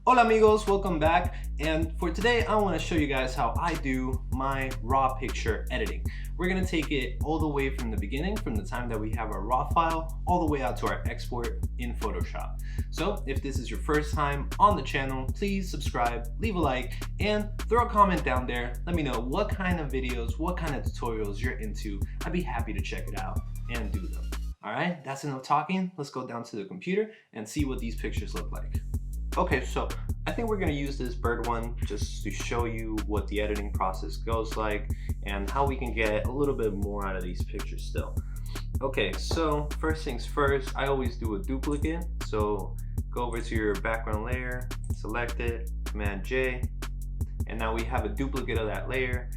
Hola amigos, welcome back. And for today, I want to show you guys how I do my raw picture editing. We're going to take it all the way from the beginning, from the time that we have our raw file, all the way out to our export in Photoshop. So if this is your first time on the channel, please subscribe, leave a like, and throw a comment down there. Let me know what kind of videos, what kind of tutorials you're into. I'd be happy to check it out and do them. All right, that's enough talking. Let's go down to the computer and see what these pictures look like. Okay, so I think we're gonna use this bird one just to show you what the editing process goes like and how we can get a little bit more out of these pictures still. Okay, so first things first, I always do a duplicate. So go over to your background layer, select it, Command J, and now we have a duplicate of that layer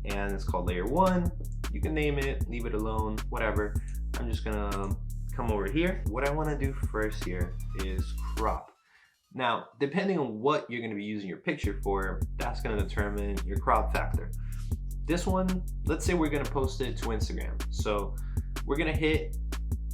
and it's called layer 1. You can name it, leave it alone, whatever. I'm just gonna come over here. What I wanna do first here is crop. Now, depending on what you're going to be using your picture for, that's going to determine your crop factor. This one, let's say we're going to post it to Instagram. So we're going to hit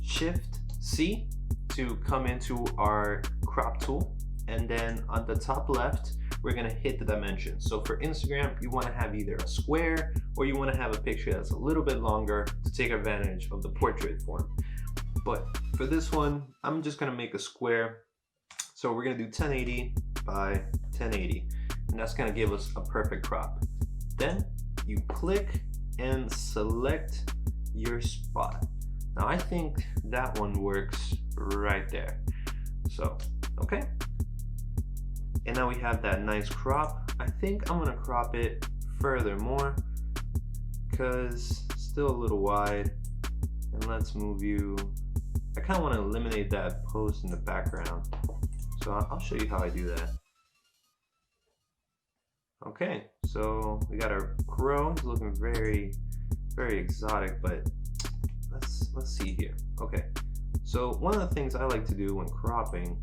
Shift C to come into our crop tool. And then on the top left, we're going to hit the dimension. So for Instagram, you want to have either a square or you want to have a picture that's a little bit longer to take advantage of the portrait form. But for this one, I'm just going to make a square. So we're gonna do 1080 by 1080, and that's gonna give us a perfect crop. Then you click and select your spot. Now I think that one works right there. So, okay. And now we have that nice crop. I think I'm gonna crop it furthermore because still a little wide. And let's move you. I kind of want to eliminate that post in the background. So I'll show you how I do that. Okay, so we got our crow. It's looking very, very exotic, but let's see here. Okay, so one of the things I like to do when cropping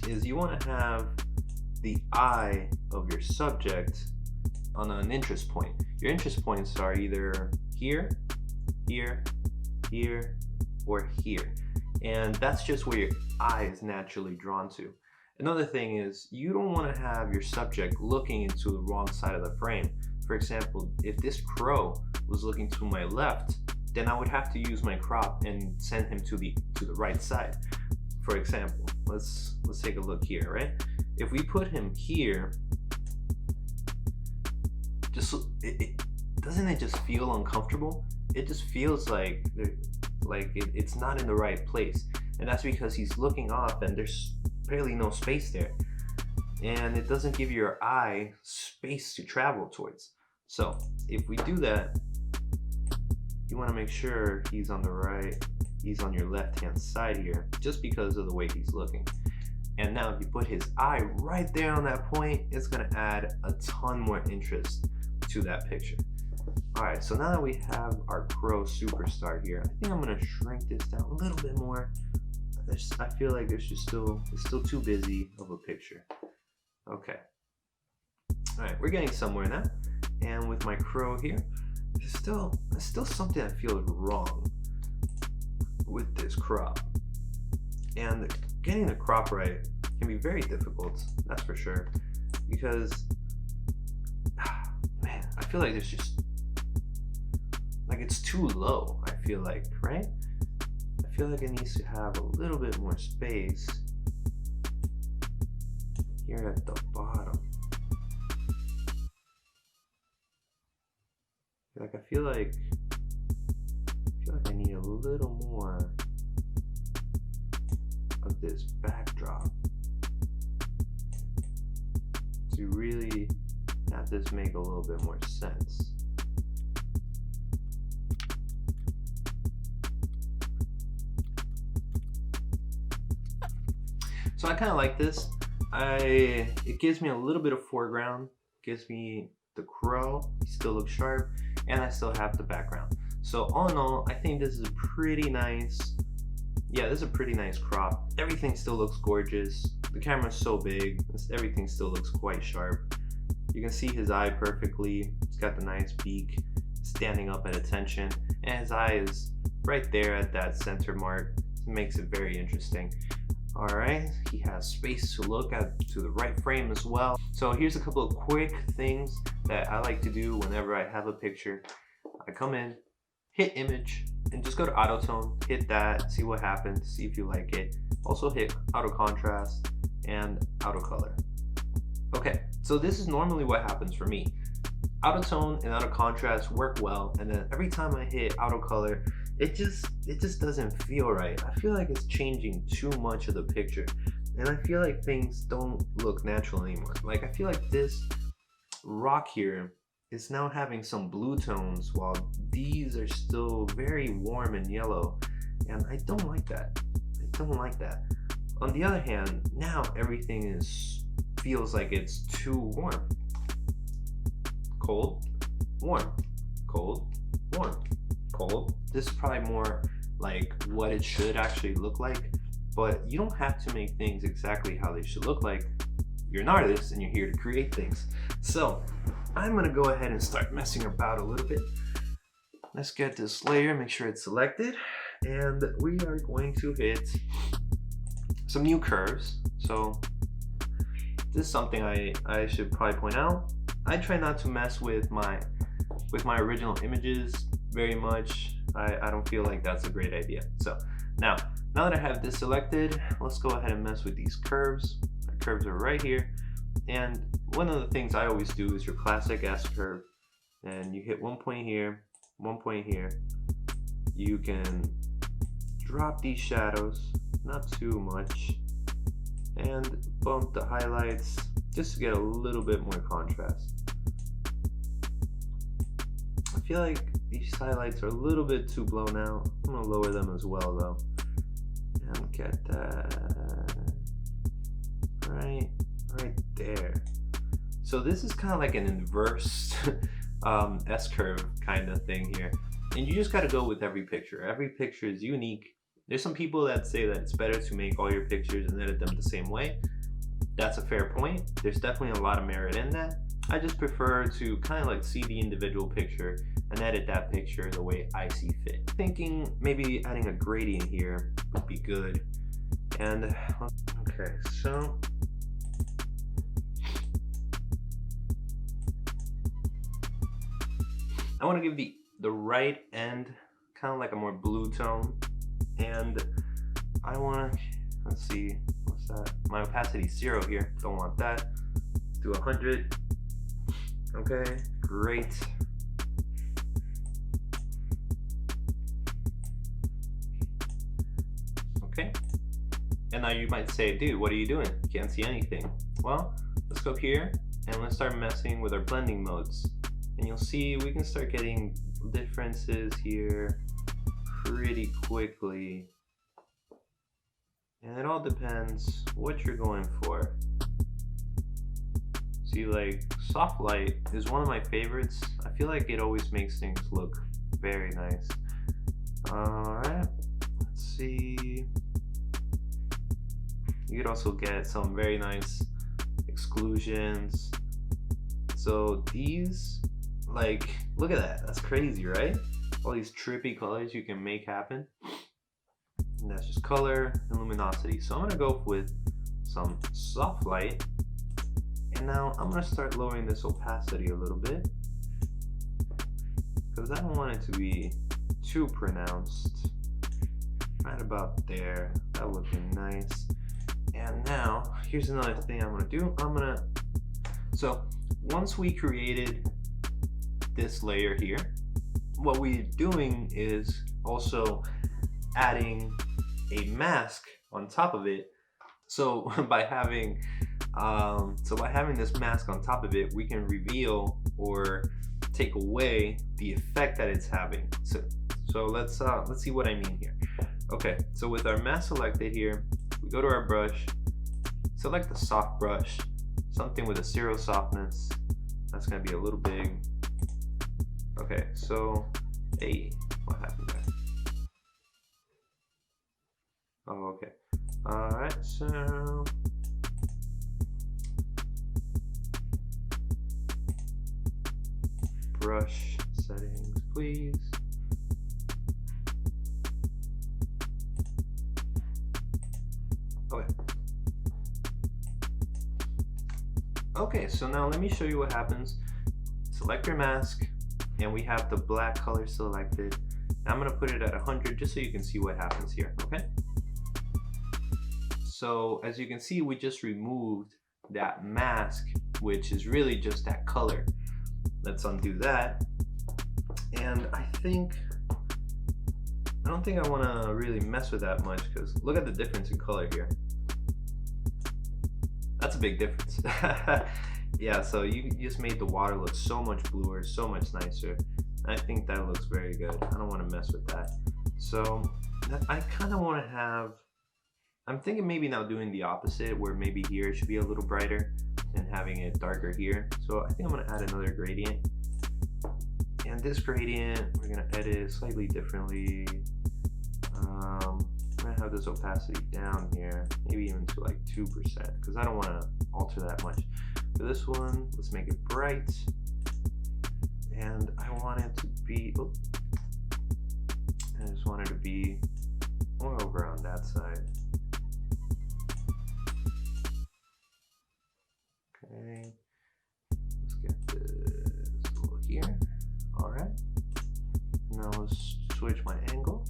is you want to have the eye of your subject on an interest point. Your interest points are either here, here, here, or here. And that's just where your eye is naturally drawn to. Another thing is you don't want to have your subject looking into the wrong side of the frame. For example, if this crow was looking to my left, then I would have to use my crop and send him to the right side. For example, let's take a look here, right? If we put him here, doesn't it just feel uncomfortable? It just feels like it's not in the right place, and that's because he's looking off and there's barely no space there, and it doesn't give your eye space to travel towards. So if we do that, you want to make sure he's on your left hand side here, just because of the way he's looking. And now if you put his eye right there on that point, it's going to add a ton more interest to that picture. Alright, so now that we have our crow superstar here, I think I'm going to shrink this down a little bit more. I feel like it's still too busy of a picture. Okay. Alright, we're getting somewhere now. And with my crow here, there's still something that feels wrong with this crop. And getting the crop right can be very difficult, that's for sure. Because, man, I feel like there's just it's too low, I feel like, right? I feel like it needs to have a little bit more space here at the bottom. I feel like I need a little more of this backdrop to really have this make a little bit more sense. So I kind of like this. It gives me a little bit of foreground, gives me the crow, he still looks sharp, and I still have the background. So all in all, I think this is a pretty nice, this is a pretty nice crop. Everything still looks gorgeous. The camera's so big, everything still looks quite sharp. You can see his eye perfectly. He's got the nice beak standing up at attention, and his eye is right there at that center mark. It makes it very interesting. All right, he has space to look at to the right frame as well. So here's a couple of quick things that I like to do whenever I have a picture. I come in, hit image, and just go to auto tone, hit that, see what happens, see if you like it. Also hit auto contrast and auto color. Okay, so this is normally what happens for me. Auto tone and auto contrast work well, and then every time I hit auto color, it just doesn't feel right. I feel like it's changing too much of the picture, and I feel like things don't look natural anymore. Like, I feel like this rock here is now having some blue tones while these are still very warm and yellow, and I don't like that. I don't like that. On the other hand, now everything feels like it's too warm. Cold, warm, cold, warm, cold. This is probably more like what it should actually look like, but you don't have to make things exactly how they should look like. You're an artist and you're here to create things. So I'm gonna go ahead and start messing about a little bit. Let's get this layer, make sure it's selected, and we are going to hit some new curves. So this is something I should probably point out. I try not to mess with my original images very much. I don't feel like that's a great idea. So now that I have this selected, let's go ahead and mess with these curves. The curves are right here. And one of the things I always do is your classic S curve. And you hit one point here, one point here. You can drop these shadows, not too much, and bump the highlights just to get a little bit more contrast. I feel like these highlights are a little bit too blown out. I'm gonna lower them as well though. And get that right there. So this is kind of like an inverse S-curve kind of thing here. And you just gotta go with every picture. Every picture is unique. There's some people that say that it's better to make all your pictures and edit them the same way. That's a fair point. There's definitely a lot of merit in that. I just prefer to kind of like see the individual picture and edit that picture the way I see fit. Thinking maybe adding a gradient here would be good. And okay, so I want to give the right end kind of like a more blue tone, and I want to, let's see, what's that? My opacity 0 here. Don't want that. Do 100. Okay, great. Okay. And now you might say, dude, what are you doing? Can't see anything. Well, let's go here and let's start messing with our blending modes. And you'll see we can start getting differences here pretty quickly. And it all depends what you're going for. See, like, soft light is one of my favorites. I feel like it always makes things look very nice. Alright, let's see. You could also get some very nice exclusions. So these, like, look at that. That's crazy, right? All these trippy colors you can make happen. And that's just color and luminosity. So I'm gonna go with some soft light. And now I'm gonna start lowering this opacity a little bit, because I don't want it to be too pronounced. Right about there. That would be nice. And now, here's another thing I'm gonna do. So once we created this layer here, what we're doing is also adding a mask on top of it. So by having this mask on top of it, we can reveal or take away the effect that it's having. So let's see what I mean here. Okay, so with our mask selected here, we go to our brush, select the soft brush, something with a 0 softness. That's gonna be a little big. Okay, so, hey, what happened there? Oh, okay. Alright, so brush settings, please. Okay, Okay, so now let me show you what happens. Select your mask, and we have the black color selected. Now I'm gonna put it at 100 just so you can see what happens here, okay? So as you can see, we just removed that mask, which is really just that color. Let's undo that. And I don't think I wanna really mess with that much, because look at the difference in color here. That's a big difference. Yeah, so you just made the water look so much bluer, so much nicer. I think that looks very good. I don't want to mess with that. So I kind of want to have, I'm thinking maybe now doing the opposite, where maybe here it should be a little brighter and having it darker here. So I think I'm going to add another gradient. And this gradient, we're going to edit slightly differently. I'm going to have this opacity down here, maybe even to like 2%, because I don't want to alter that much. For this one, let's make it bright. And I want it to be, I just want it to be more over on that side. Okay, let's get this a little here. All right, now let's switch my angle.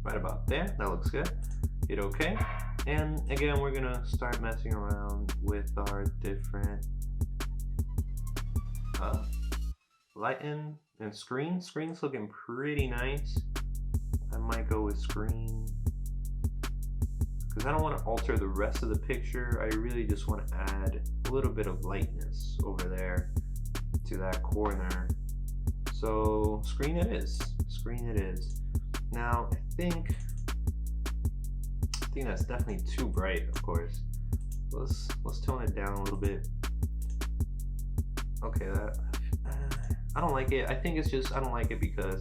Right about there. That looks good. Hit OK. And again, we're gonna start messing around with our different lighten and screen. Screen's looking pretty nice. I might go with screen because I don't want to alter the rest of the picture. I really just want to add a little bit of lightness over there to that corner. So screen it is. Screen it is. Now I think that's definitely too bright, of course. Let's tone it down a little bit. Okay, that I don't like it. I think it's just I don't like it because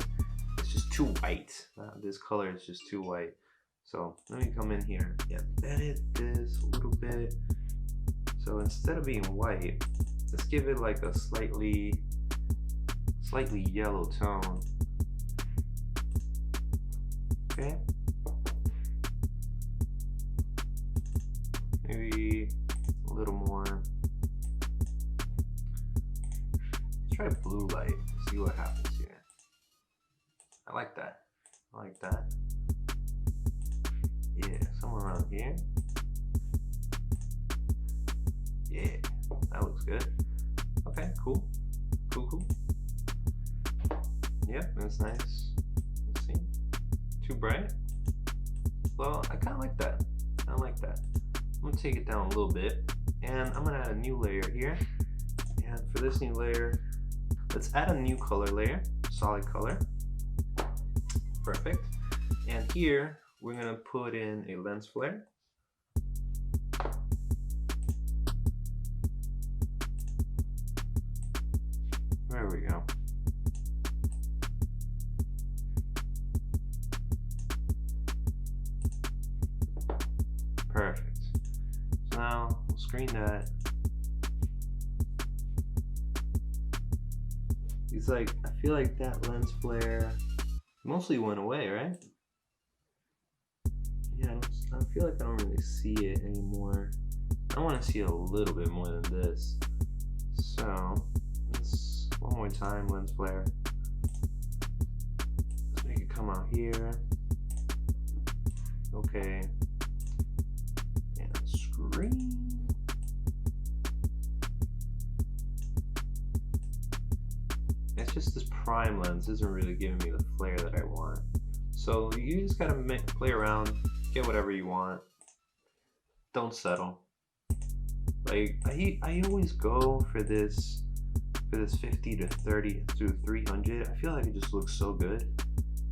it's just too white. This color is just too white. So let me come in here and edit this a little bit. So instead of being white, let's give it like a slightly yellow tone. Okay. Maybe a little more. Let's try blue light, see what happens here. I like that. I like that. Yeah, somewhere around here. Yeah, that looks good. Okay, cool. Cool. Yep, that's nice. Let's see. Too bright? Well, I kind of like that. I like that. I'm gonna take it down a little bit, and I'm gonna add a new layer here. And for this new layer, let's add a new color layer, solid color. Perfect. And here, we're gonna put in a lens flare. There we go. Perfect. So now we'll screen that. It's like, I feel like that lens flare mostly went away, right? Yeah, I feel like I don't really see it anymore. I want to see a little bit more than this. So, let's, one more time, lens flare. Let's make it come out here. Okay. And screen. It's just this prime lens isn't really giving me the flare that I want. So you just gotta play around, get whatever you want. Don't settle. Like I always go for this 50 to 30 to 300. I feel like it just looks so good.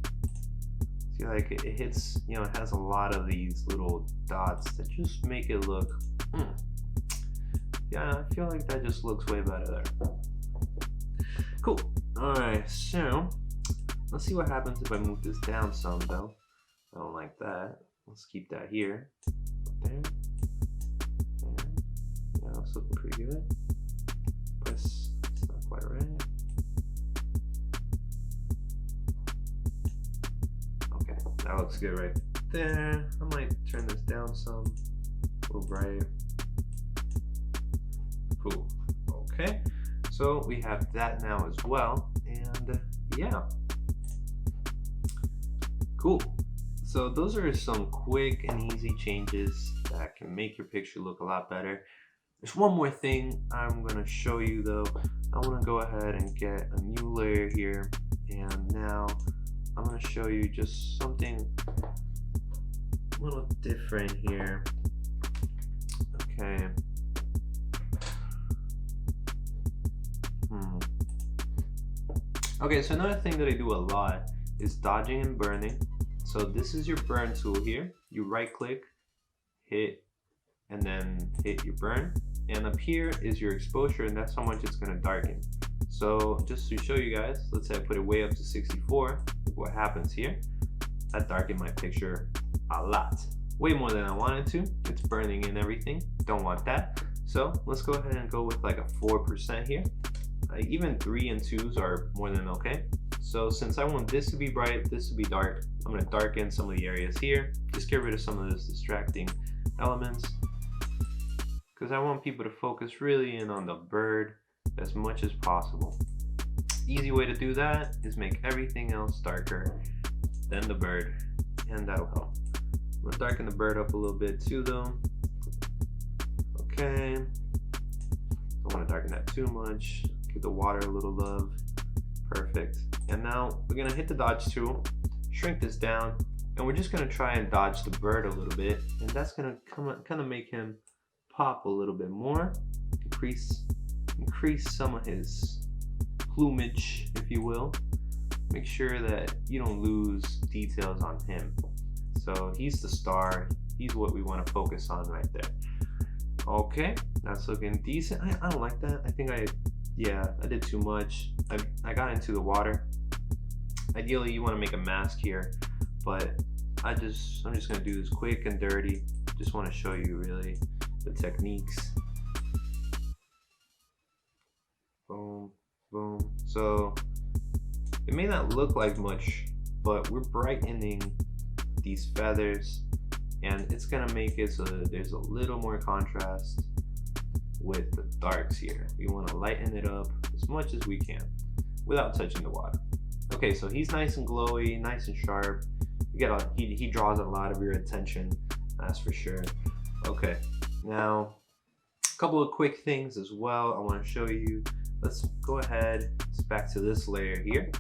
I feel like it hits, you know, it has a lot of these little dots that just make it look. Yeah, I feel like that just looks way better there. Cool. Alright, so let's see what happens if I move this down some though. I don't like that. Let's keep that here. There. Yeah, it's looking pretty good. It's not quite right. That looks good right there. I might turn this down some, a little bright. Cool. Okay, so we have that now as well, and yeah, cool. So those are some quick and easy changes that can make your picture look a lot better. There's one more thing I'm gonna show you though. I wanna go ahead and get a new layer here, and now I'm gonna show you just something a little different here. Okay. Okay, so another thing that I do a lot is dodging and burning. So this is your burn tool here. You right click, hit, and then hit your burn. And up here is your exposure, and that's how much it's gonna darken. So just to show you guys, let's say I put it way up to 64. What happens here? That darkened my picture a lot. Way more than I wanted to. It's burning in everything. Don't want that. So let's go ahead and go with like a 4% here. Even 3 and 2s are more than okay. So since I want this to be bright, this to be dark, I'm gonna darken some of the areas here. Just get rid of some of those distracting elements, because I want people to focus really in on the bird as much as possible. Easy way to do that is make everything else darker than the bird, and that'll help. I'm gonna darken the bird up a little bit too though. Okay, don't want to darken that too much. Give the water a little love. Perfect. And now we're gonna hit the dodge tool, shrink this down, and we're just gonna try and dodge the bird a little bit, and that's gonna kind of make him pop a little bit more, increase some of his plumage, if you will. Make sure that you don't lose details on him. So he's the star. He's what we want to focus on right there. Okay, that's looking decent. I don't like that. I think I did too much. I got into the water. Ideally, you want to make a mask here, but I'm just gonna do this quick and dirty. Just want to show you really the techniques. Boom, boom. So it may not look like much, but we're brightening these feathers, and it's gonna make it so that there's a little more contrast with the darks here. We want to lighten it up as much as we can without touching the water. Okay, so he's nice and glowy, nice and sharp. He draws a lot of your attention, that's for sure. Okay, now a couple of quick things as well I want to show you. Let's go ahead, it's back to this layer here,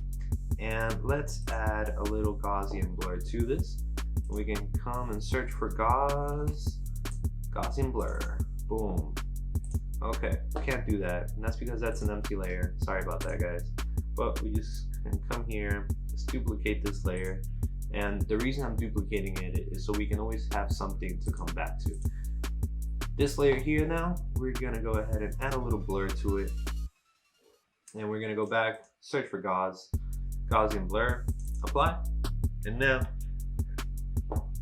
and let's add a little Gaussian blur to this. We can come and search for Gaussian blur. Boom. Okay, can't do that, and that's because that's an empty layer. Sorry about that, guys. But we just can come here, let's duplicate this layer, and the reason I'm duplicating it is so we can always have something to come back to. This layer here now, we're gonna go ahead and add a little blur to it, and we're gonna go back, search for Gaussian blur, apply, and now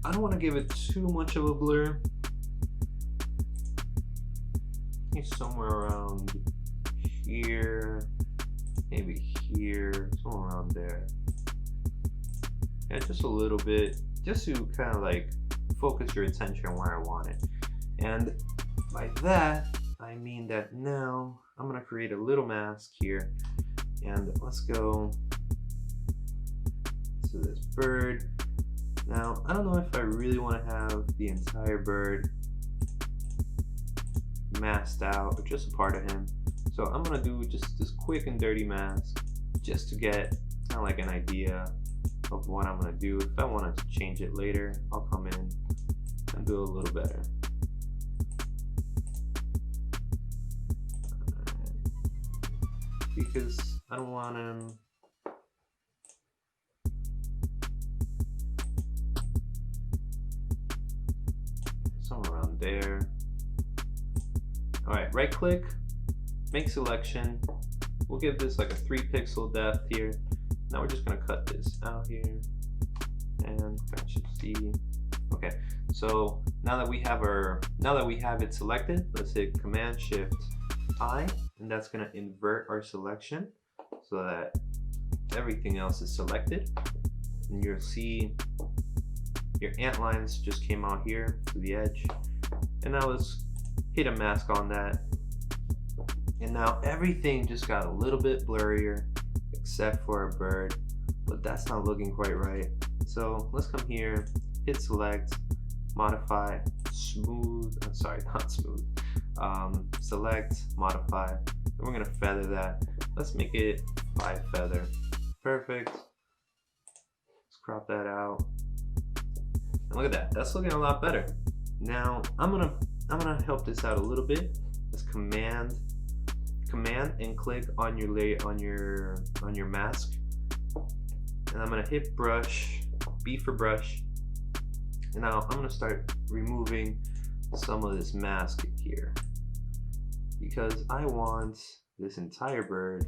I don't want to give it too much of a blur. Somewhere around here, maybe here, somewhere around there. Yeah, just a little bit, just to kind of like focus your attention where I want it. And by that, I mean that now I'm gonna create a little mask here, and let's go to this bird. Now, I don't know if I really want to have the entire bird masked out or just a part of him, so I'm gonna do just this quick and dirty mask just to get kind of like an idea of what I'm gonna do. If I want to change it later, I'll come in and do a little better. Because I don't want him somewhere around there. Alright, right click, make selection. We'll give this like a 3 pixel depth here. Now we're just gonna cut this out here, and that should see. Okay, so now that we have it selected, let's hit Command Shift I, and that's gonna invert our selection so that everything else is selected. And you'll see your ant lines just came out here to the edge, and now let's hit a mask on that. And now everything just got a little bit blurrier except for a bird, but that's not looking quite right. So let's come here, hit select, modify, smooth, I'm sorry, not smooth, select, modify, and we're gonna feather that. Let's make it 5 feather. Perfect. Let's crop that out. And look at that, that's looking a lot better. Now I'm gonna help this out a little bit. Let's command and click on your layer on your mask, and I'm gonna hit brush, B for brush, and now I'm gonna start removing some of this mask here because I want this entire bird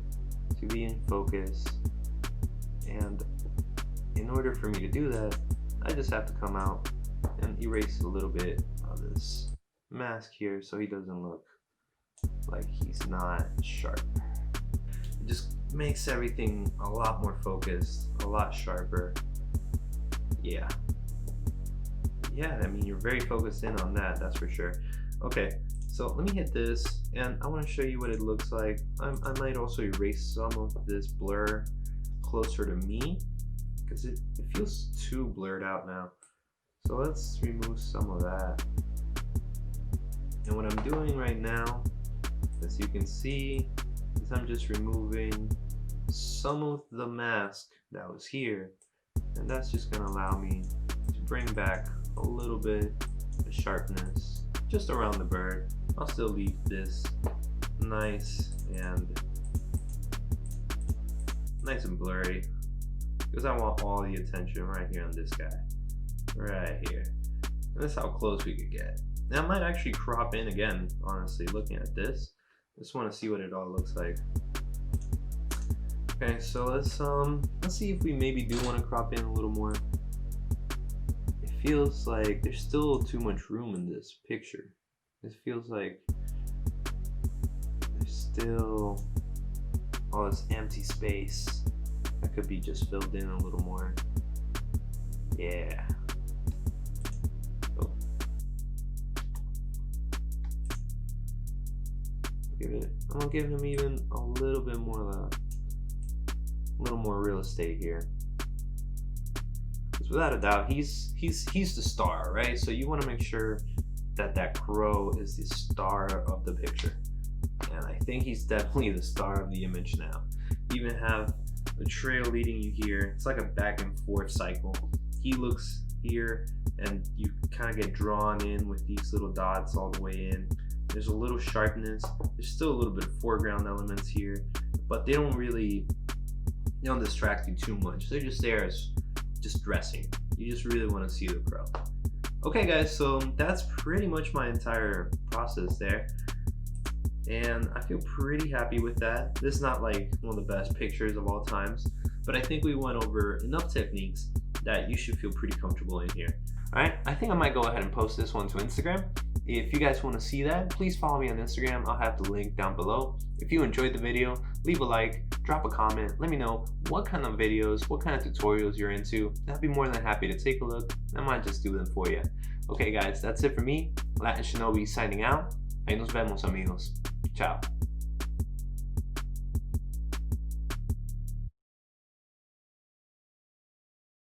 to be in focus, and in order for me to do that, I just have to come out and erase a little bit of this mask here so he doesn't look like he's not sharp. It just makes everything a lot more focused, a lot sharper. Yeah, I mean, you're very focused in on that, that's for sure. Okay, so let me hit this, and I want to show you what it looks like. I might also erase some of this blur closer to me because it feels too blurred out now. So let's remove some of that. And what I'm doing right now, as you can see, is I'm just removing some of the mask that was here, and that's just going to allow me to bring back a little bit of sharpness just around the bird. I'll still leave this nice and blurry because I want all the attention right here on this guy, right here. And that's how close we could get. Now I might actually crop in again, honestly, looking at this. Just want to see what it all looks like. Okay, so let's see if we maybe do want to crop in a little more. It feels like there's still too much room in this picture. It feels like there's still all this empty space that could be just filled in a little more. Yeah. I'm gonna give him even a little bit more real estate here. Because without a doubt, he's the star, right? So you want to make sure that that crow is the star of the picture, and I think he's definitely the star of the image now. You even have the trail leading you here. It's like a back and forth cycle. He looks here, and you kind of get drawn in with these little dots all the way in. There's a little sharpness. There's still a little bit of foreground elements here, but they don't distract you too much. They're just there as just dressing. You just really want to see the crow. Okay guys, so that's pretty much my entire process there, and I feel pretty happy with that. This is not like one of the best pictures of all times, but I think we went over enough techniques that you should feel pretty comfortable in here. Alright, I think I might go ahead and post this one to Instagram. If you guys want to see that, please follow me on Instagram. I'll have the link down below. If you enjoyed the video, leave a like, drop a comment, let me know what kind of videos, what kind of tutorials you're into. I'd be more than happy to take a look. I might just do them for you. Okay guys, that's it for me. Latin Shinobi signing out. Ahí nos vemos amigos. Ciao.